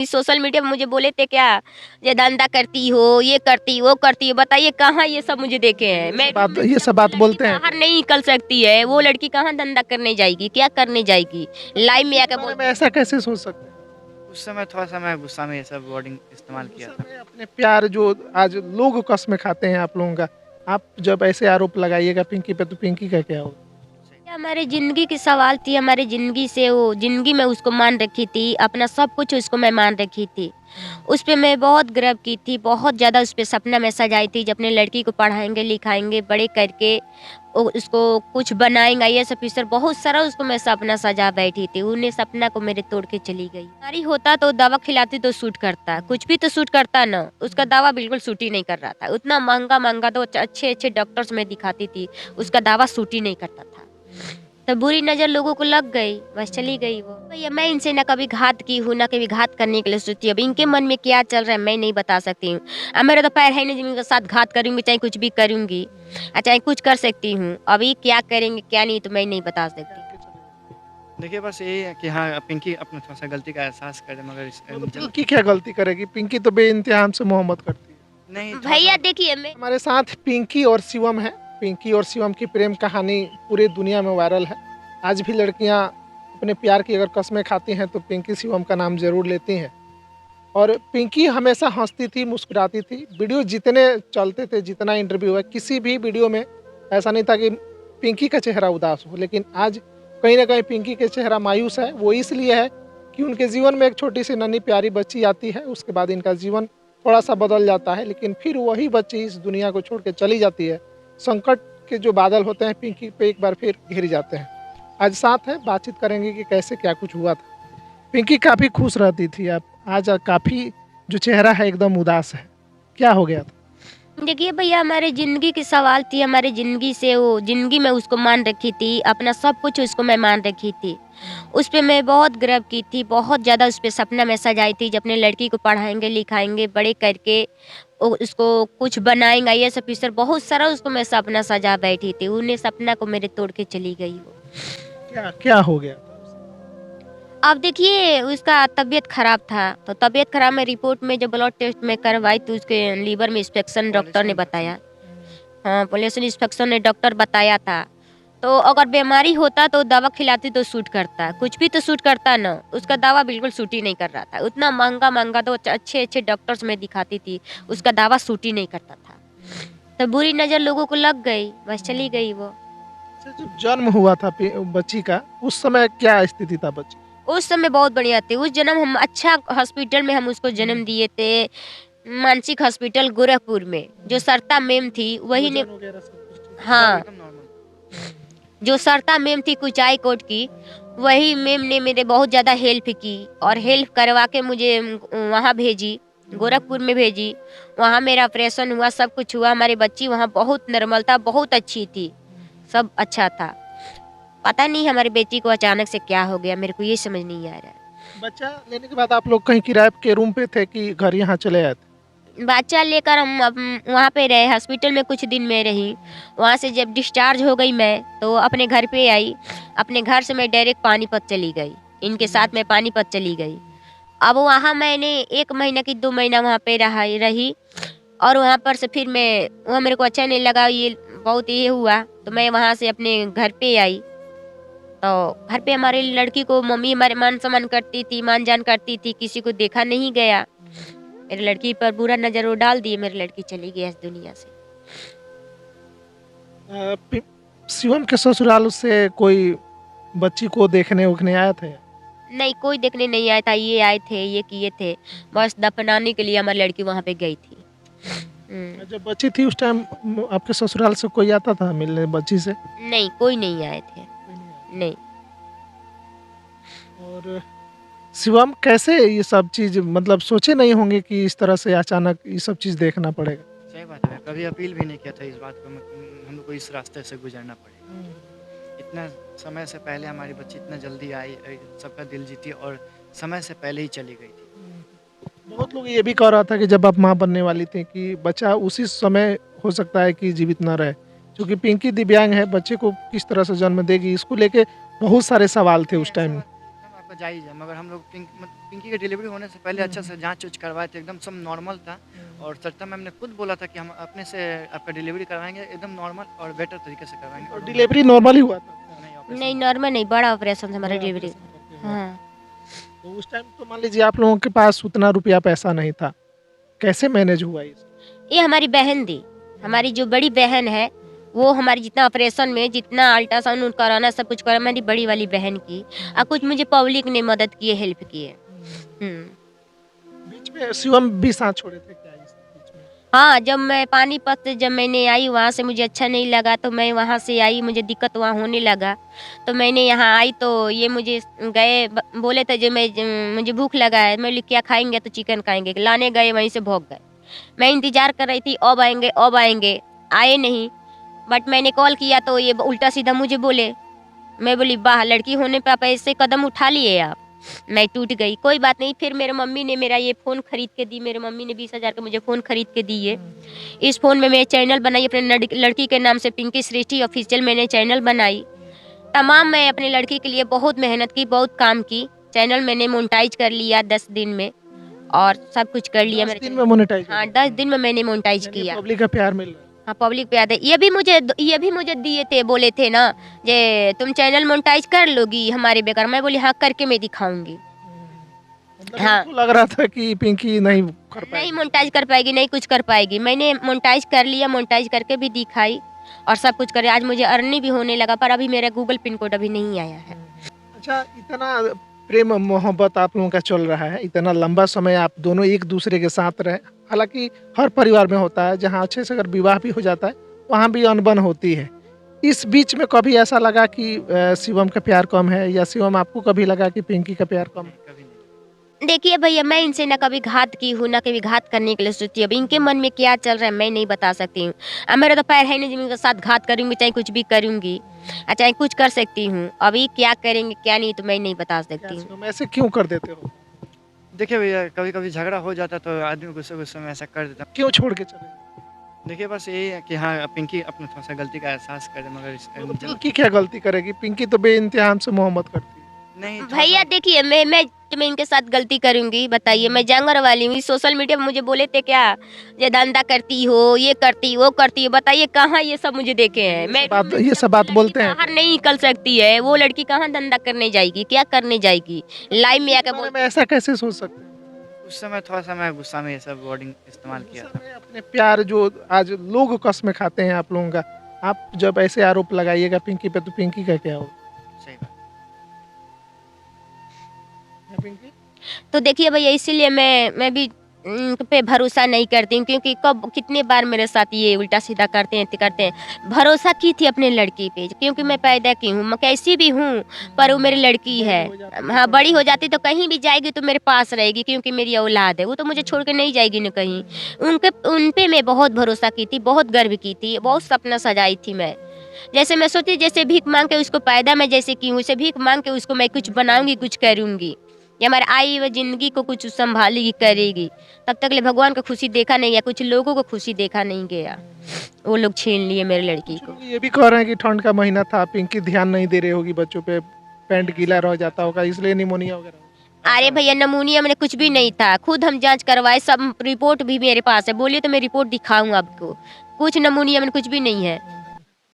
Social media पे मुझे बोले थे क्या, ये धंधा करती हो, ये करती हो, वो करती हो। बताइए कहाँ ये सब मुझे देखे हैं। मैं रूम में ये जब सब वो बात लड़की बोलते हैं बाहर क्या? नहीं निकल सकती है, वो लड़की कहाँ धंधा करने जाएगी, क्या करने जाएगी। लाइव में के आकर बारे में बोलती है। ऐसा कैसे सोच सकते हैं? उस समय थोड़ा-सा मैं गुस्सा में ये सब वर्डिंग इस्तेमाल किया गुस्सा था। में अपने प्यार जो आज लोग कसमें खाते हैं आप लोगों का, आप जब ऐसे आरोप लगाइएगा पिंकी पे तो पिंकी का क्या होगा? ये हमारी ज़िंदगी की सवाल थी, हमारी ज़िंदगी से वो ज़िंदगी में उसको मान रखी थी, अपना सब कुछ उसको मैं मान रखी थी। उस पे मैं बहुत गर्व की थी, बहुत ज़्यादा उस पे सपना मैं सजाई थी जब अपने लड़की को पढ़ाएँगे, लिखाएँगे, बड़े करके उसको कुछ बनाएँगे आईएएस ऑफ़िसर, बहुत सारा उसको मैं सपना सजा बैठी थी। उन्हें सपना को मेरे तोड़ के चली गई। बीमारी होता तो दवा खिलाती तो सूट करता, कुछ भी तो सूट करता ना, उसका दवा बिल्कुल सूट ही नहीं कर रहा था। उतना महँगा-महँगा तो अच्छे-अच्छे डॉक्टर्स मैं दिखाती थी, उसका दवा सूट ही नहीं करता था। तो बुरी नज़र लोगों को लग गई, बस चली गई वो। भैया मैं इनसे ना कभी घात की हूँ, ना कभी घात करने के लिए सोचती हूँ। अब इनके मन में क्या चल रहा है मैं नहीं बता सकती हूँ। अब मेरा तो पैर है नहीं जिनके इनके साथ घात करूँगी, चाहे कुछ भी करूँगी, चाहे कुछ कर सकती हूँ। अभी क्या करेंगे क्या नहीं तो मैं नहीं बता सकती। देखिए बस यही है कि हाँ, पिंकी अपना थोड़ा-सा गलती का एहसास करे मगर इस मतलब जल पिंकी क्या गलती करेगी? पिंकी तो बेइंतहा हमसे मोहब्बत करती है। नहीं भैया थोड़ा-सा देखिए मैं हमारे साथ पिंकी और शिवम है। पिंकी और शिवम की प्रेम कहानी पूरी दुनिया में वायरल है। आज भी लड़कियां अपने प्यार की अगर कस्में खाती हैं तो पिंकी शिवम का नाम ज़रूर लेती हैं। और पिंकी हमेशा हंसती थी, मुस्कुराती थी। वीडियो जितने चलते थे, जितना इंटरव्यू है, किसी भी वीडियो में ऐसा नहीं था कि पिंकी का चेहरा उदास हो। लेकिन आज कहीं ना कहीं पिंकी का चेहरा मायूस है। वो इसलिए है कि उनके जीवन में एक छोटी सी नन्ही प्यारी बच्ची आती है, उसके बाद इनका जीवन थोड़ा सा बदल जाता है। लेकिन फिर वही बच्ची इस दुनिया को छोड़ के चली जाती है। संकट के जो बादल होते हैं पिंकी पे एक बार फिर घिर जाते हैं। आज साथ है, बातचीत करेंगे कि कैसे क्या कुछ हुआ था। पिंकी काफ़ी खुश रहती थी, आप आज काफ़ी जो चेहरा है एकदम उदास है। क्या हो गया था? देखिए भैया हमारे ज़िंदगी की सवाल थी, हमारी ज़िंदगी से वो ज़िंदगी में उसको मान रखी थी, अपना सब कुछ उसको मैं मान रखी थी। उस पे मैं बहुत गर्व की थी, बहुत ज़्यादा उस पे सपना मैं सजाई थी जब अपने लड़की को पढ़ाएँगे, लिखाएँगे, बड़े करके उसको कुछ बनाएँगे आईएएस ऑफ़िसर, बहुत सारा उसको मैं सपना सजा बैठी थी। उन्हें सपना को मेरे तोड़ के चली गई वो। क्या क्या हो गया था? अब देखिए उसका तबीयत ख़राब था, तो तबीयत ख़राब में रिपोर्ट में जो ब्लड टेस्ट मैं करवाई तो उसके लीवर में इंफेक्शन डॉक्टर ने पॉल्यूशन बताया। हाँ, पॉल्यूशन इंस्पेक्शन ने डॉक्टर बताया था। तो अगर बीमारी होता तो दवा खिलाती तो सूट करता, कुछ भी तो सूट करता ना, उसका दवा बिल्कुल सूट ही नहीं कर रहा था। उतना महँगा-महँगा तो अच्छे-अच्छे डॉक्टर्स मैं दिखाती थी, उसका दवा सूट ही नहीं करता था। तो बुरी नज़र लोगों को लग गई, बस चली गई वो। अच्छा, जब जन्म हुआ था बच्ची का, उस समय क्या स्थिति था बच्ची? उस समय बहुत बढ़िया थी, उस जन्म हम अच्छा हॉस्पिटल में हम उसको जन्म दिए थे, मानसिक हॉस्पिटल गोरखपुर में, जो सरता मैम थी वही ने वजन वगैरह सब कुछ ठीक? सब हाँ। एकदम नॉर्मल। जो सरता मैम थी कुचाई कोट की, वही मैम ने मेरे बहुत ज़्यादा हेल्प की और हेल्प करवा के मुझे वहाँ भेजी, गोरखपुर में भेजी। वहाँ मेरा ऑपरेशन हुआ, सब कुछ हुआ। हमारी बच्ची वहाँ बहुत नॉर्मल था, बहुत अच्छी थी, सब अच्छा था। पता नहीं हमारी बेटी को अचानक से क्या हो गया, मेरे को ये समझ नहीं आ रहा है। बच्चा लेने के बाद आप लोग कहीं किराए के रूम पे थे कि घर यहाँ चले आए थे? बच्चा लेकर हम वहाँ पे रहे, हॉस्पिटल में कुछ दिन मैं रही। वहाँ से जब डिस्चार्ज हो गई मैं, तो अपने घर पे आई। अपने घर से मैं डायरेक्ट पानीपत चली गई, इनके साथ मैं पानीपत चली गई। अब वहाँ मैंने 1 महीना की 2 महीना वहाँ पे रही और वहाँ पर से फिर मैं वहाँ मेरे को अच्छा नहीं लगा, ये बहुत ये हुआ, तो मैं वहाँ से अपने घर पे आई। तो घर पे हमारी लड़की को मम्मी हमारे मान-सम्मान करती थी, मान-जान करती थी, किसी को देखा नहीं गया। मेरी लड़की पर बुरा नज़र वो डाल दिए, मेरी लड़की चली गई इस दुनिया से। शिवम के ससुराल से कोई बच्ची को देखने उखने आया था? नहीं, कोई देखने नहीं आया था, ये आए थे, ये किए थे, बस दफनाने के लिए हमारी लड़की वहाँ पे गई थी। जब बच्ची थी उस टाइम आपके ससुराल से कोई आता था मिलने बच्ची से? नहीं, कोई नहीं आए थे, नहीं। और शिवम कैसे ये सब चीज़, मतलब सोचे नहीं होंगे कि इस तरह से अचानक ये सब चीज़ देखना पड़ेगा? सही बात है, कभी अपील भी नहीं किया था इस बात को हम लोग को इस रास्ते से गुजरना पड़ेगा। इतना समय से पहले हमारी बच्ची इतना जल्दी आई, सबका दिल जीती और समय से पहले ही चली गई थी। बहुत लोग ये भी कह रहा था कि जब आप माँ बनने वाली थी कि बच्चा उसी समय हो सकता है कि जीवित ना रहे, क्योंकि पिंकी दिव्यांग है, बच्चे को किस तरह से जन्म देगी, इसको लेके बहुत सारे सवाल थे उस टाइम में। एकदम आपका जायज़ है, मगर हम लोग पिंकी की डिलीवरी होने से पहले अच्छा से जाँच-उच करवाए थे, एकदम सब नॉर्मल था। और सरिता मैम ने खुद बोला था कि हम अपने से आपका डिलीवरी करवाएँगे, एकदम नॉर्मल और बेटर तरीके से करवाएँगे। और और उन्होंने डिलीवरी नॉर्मल ही हुआ था? नहीं ऑपरेशन नहीं हुआ। नॉर्मल नहीं, बड़ा ऑपरेशन था हमारा बड़ा डिलीवरी। ऑपरेशन करके हुआ था। हाँ। तो उस टाइम तो मान लीजिए आप लोगों के पास उतना रुपया पैसा नहीं था, कैसे मैनेज हुआ ये? ये हमारी बहन दी, हमारी जो बड़ी बहन है वो हमारी जितना ऑपरेशन में जितना अल्ट्रासाउंड कराना सब कुछ करा मेरी बड़ी वाली बहन की, और कुछ मुझे पब्लिक ने मदद किए, हेल्प किए। बीच में शिवम भी साथ छोड़े थे क्या इस बीच में? हाँ, जब मैं पानीपत से जब मैंने आई वहाँ से मुझे अच्छा नहीं लगा तो मैं वहाँ से आई, मुझे दिक्कत वहाँ होने लगा तो मैंने यहाँ आई तो ये मुझे गए बोले थे जो मुझे भूख लगा है, मैं बोली क्या खाएंगे तो चिकन खाएंगे, लाने गए वहीं से भोग गए। मैं इंतजार कर रही थी अब आएंगे अब आएंगे, आए नहीं। बट मैंने कॉल किया तो ये उल्टा सीधा मुझे बोले, मैं बोली वाह लड़की होने पे आप ऐसे कदम उठा लिए आप। मैं टूट गई, कोई बात नहीं। फिर मेरे मम्मी ने मेरा ये फ़ोन खरीद के दी, मेरे मम्मी ने 20,000 का मुझे फ़ोन खरीद के दिए। इस फ़ोन में मैं चैनल बनाई अपने लड़की के नाम से, पिंकी सृष्टि ऑफिशियल मैंने चैनल बनाई। तमाम मैं अपनी लड़की के लिए बहुत मेहनत की, बहुत काम की। चैनल मैंने मोनेटाइज कर लिया 10 दिन में और सब कुछ कर लिया 10 मेरे दिन चैनल। में मोनेटाइज? हाँ 10 दिन में मैंने मोनेटाइज यानी किया। पब्लिक का प्यार मिल रहा है। हाँ पब्लिक पे याद है, ये भी मुझे दिए थे, बोले थे ना जे तुम चैनल मोनेटाइज कर लोगी हमारे बेकार। मैं बोली हाँ करके मैं दिखाऊंगी। मतलब हाँ। इनको लग रहा था कि पिंकी नहीं कर नहीं पाएगी। मोनेटाइज कर पाएगी, नहीं कुछ कर पाएगी। मैंने मोनेटाइज कर लिया, मोनेटाइज करके भी दिखाई और सब कुछ करे। आज मुझे अर्निंग भी होने लगा, पर अभी मेरा गूगल पिन कोड अभी नहीं आया है। अच्छा, इतना प्रेम मोहब्बत आप लोगों का चल रहा है, इतना लंबा समय आप दोनों एक दूसरे के साथ रहे। हालांकि हर परिवार में होता है, जहाँ अच्छे से अगर विवाह भी हो जाता है वहाँ भी अनबन होती है। इस बीच में कभी ऐसा लगा कि शिवम का प्यार कम है, या शिवम आपको कभी लगा कि पिंकी का प्यार कम है? कभी नहीं। देखिए भैया, मैं इनसे ना कभी घात की हूँ, ना कभी घात करने के लिए सोचती हूँ। अब इनके मन में क्या चल रहा है मैं नहीं बता सकती हूँ। अब मेरा तो पैर है नहीं जिनके साथ घात करूँगी, चाहे कुछ भी करूँगी, चाहे कुछ कर सकती हूँ। अभी क्या करेंगे क्या नहीं तो मैं नहीं बता क्या सकती हूँ। शिवम ऐसे क्यों कर देते हो? देखिए भैया, कभी-कभी झगड़ा हो जाता है तो आदमी गुस्से-गुस्से में ऐसा कर देता है। क्यों छोड़ के चले? देखिए बस यही है कि हाँ, पिंकी अपना थोड़ा-सा गलती का एहसास करे, मगर मतलब पिंकी क्या गलती करेगी? पिंकी तो बेइंतहा हमसे मोहब्बत करती है। नहीं भैया देखिए, मैं इनके साथ गलती करूँगी बताइए? मैं जंगल वाली हूँ। सोशल मीडिया पे मुझे बोले थे क्या, ये धंधा करती हो, ये करती वो करती हो। बताइए कहाँ ये सब मुझे देखे हैं? ये सब बात बोलते हैं? बाहर नहीं निकल सकती है वो लड़की, कहाँ धंधा करने जाएगी, क्या करने जाएगी? लाइव में आकर बारे में ऐसा कैसे सोच सकते हैं? उस समय थोड़ा-सा मैं गुस्सा में ये सब वर्डिंग इस्तेमाल किया था। समय अपने प्यार जो आज लोग कसम खाते हैं आप लोगों का, आप जब ऐसे आरोप लगाइएगा पिंकी पे तो पिंकी का क्या होगा? सही बात। पिंकी तो देखिए भैया, इसीलिए मैं भी पे भरोसा नहीं करती हूँ, क्योंकि कब कितने बार मेरे साथ ये उल्टा सीधा करते हैं। भरोसा की थी अपने लड़की पे, क्योंकि मैं पैदा की हूँ, मैं कैसी भी हूँ, पर वो मेरी लड़की है। हाँ बड़ी हो जाती तो कहीं भी जाएगी तो मेरे पास रहेगी, क्योंकि मेरी औलाद है, वो तो मुझे छोड़ के नहीं जाएगी न कहीं। उन पे मैं बहुत भरोसा की थी, बहुत गर्व की थी, बहुत सपना सजाई थी मैं। जैसे मैं सोचती जैसे भीख मांग के उसको पैदा मैं जैसे की हूँ, उसे भीख मांग के उसको मैं कुछ बनाऊंगी, कुछ करूंगी, या हमारे आई हुई जिंदगी को कुछ संभालेगी करेगी। तब तक ले भगवान को खुशी देखा नहीं गया, कुछ लोगों को खुशी देखा नहीं गया। वो लोग छीन लिए मेरी लड़की कुछ को। लोग ये भी कह रहे हैं कि ठंड का महीना था, पिंकी ध्यान नहीं दे रही होगी बच्चों पे, पैंट गीला रह जाता होगा इसलिए निमोनिया वगैरह। अरे भैया, नमूनिया मैंने कुछ भी नहीं था, खुद हम जांच करवाए, सब रिपोर्ट भी मेरे पास है। बोलिए तो मैं रिपोर्ट दिखाऊं आपको, कुछ नमूनिया मैंने कुछ भी नहीं है।